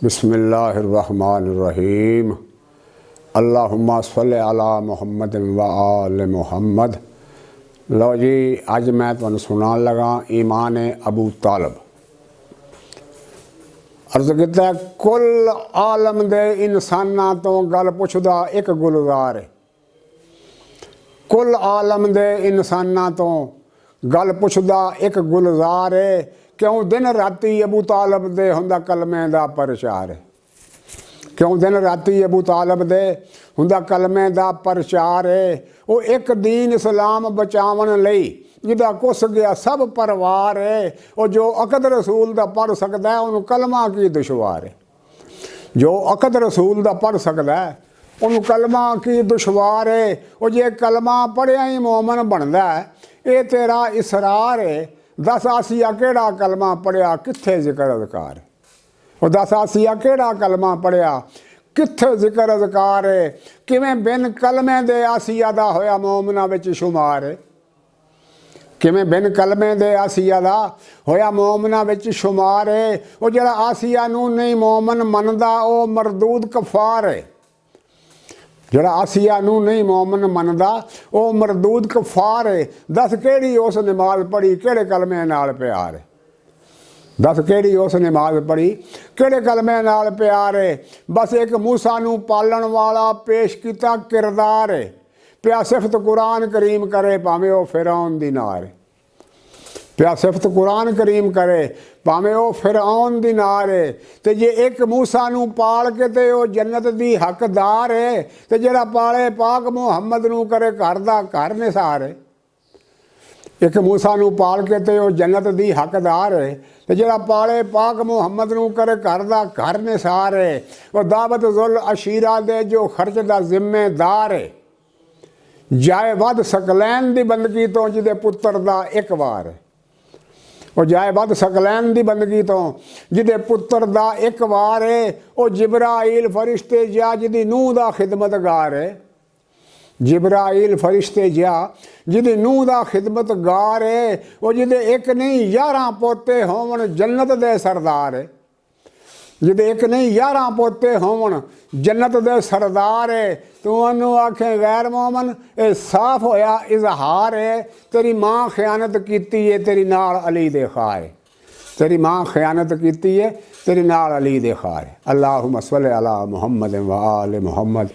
बिस्मिल्लाहिर्रहमानिर्रहीम। अल्लाहुम्मा सल्लि अला मुहम्मद व आल मुहम्मद। लो जी, अज मैं तुहानूं सुनान लगा ईमान अबू तालब। अर्ज़ कीता कुल आलम दे इंसानां तो गल पुछदा एक गुलजार है। कुल आलम दे इंसानां तो गल पुछदा एक गुलजार है। क्यों दिन राती अबू तालब दे हुंदा कलमे दा प्रचार है। क्यों दिन राती अबू तालब दे हुंदा कलमे दा प्रचार है। वो एक दीन इस्लाम बचावन लई जिदा कुस गया सब परिवार है। वो जो अकद रसूल दा पढ़ सकता है उन्होंने कलमा की दुश्वार है। जो अकद रसूल दा पढ़ सकता है उन्होंने कलमा की दुश्वार है। वो जे कलमा पढ़िया ही मोमन बनता है, ये तेरा इसरार है। दस आसिया केड़ा कलमा पढ़िया कित्थे जिक्र अज़कार है। वो दस आसिया केड़ा कलमा पढ़िया कित्थे जिक्र अज़कार है। किवें बिन कलमे दे आसिया दा होया मोमना विच शुमार है। किवें बिन कलमे दे आसिया दा होया मोमना विच शुमार है। वो जिहड़ा आसिया नूं नहीं मोमन मनदा वो मरदूद कफार है। जिहड़ा आसिया नूं नहीं मोमन मनदा वो मरदूद कफार है। दस केड़ी उस नमाज पढ़ी केड़े कलमे नाल प्यार है। दस केड़ी उस नमाज पढ़ी केड़े कलमे नाल प्यार है। बस एक मूसा नूं पालण वाला पेश कीता किरदार है। पिया सिफत कुरान करीम करे भावें वो फिरौन दी नार है। पिया सिफत कुरान करीम करे भावें वो फिरौन दी नार है। ते जे एक मूसा नूं पाल के ते वो जन्नत दी हकदार है। ते जिहड़ा पाले पाक मुहम्मद नूं करे घर दा घर निसार है। एक मूसा नूं पाल के ते वो जन्नत दी हकदार है। ते जिहड़ा पाले पाक मुहम्मद नूं करे घर दा घर निसार है। वो दावत जुल अशीरा दे जो खर्च दा जिम्मेदार है। जाए वध सकलैन दी बंदगी तो जिहदे पुत्तर दा एक वार है। वो जाए वध सकलैन दी बंदगी तो जिहदे पुत्तर दा एक वार है। वो जिब्राइल फरिश्ते जा जिहदी नूह दा खिदमतगार है। जिब्राइल फरिश्ते जा जिहदी नूह दा खिदमतगार है। वो जिहदे एक नहीं 11 पोते होवन जन्नत दे सरदार है। जिहदे एक नहीं 11 पोते होवन जन्नत दे सरदार है। तू उन्होंने आखे गैर मोमन ये साफ होया इजहार है। तेरी माँ खयानत कीती है तेरी नाल अली दे खार है। तेरी माँ खयानत कीती है तेरी नाल अली दे खार है। अल्लाहुम्मा सल्लि अला मुहम्मद व आल मुहम्मद।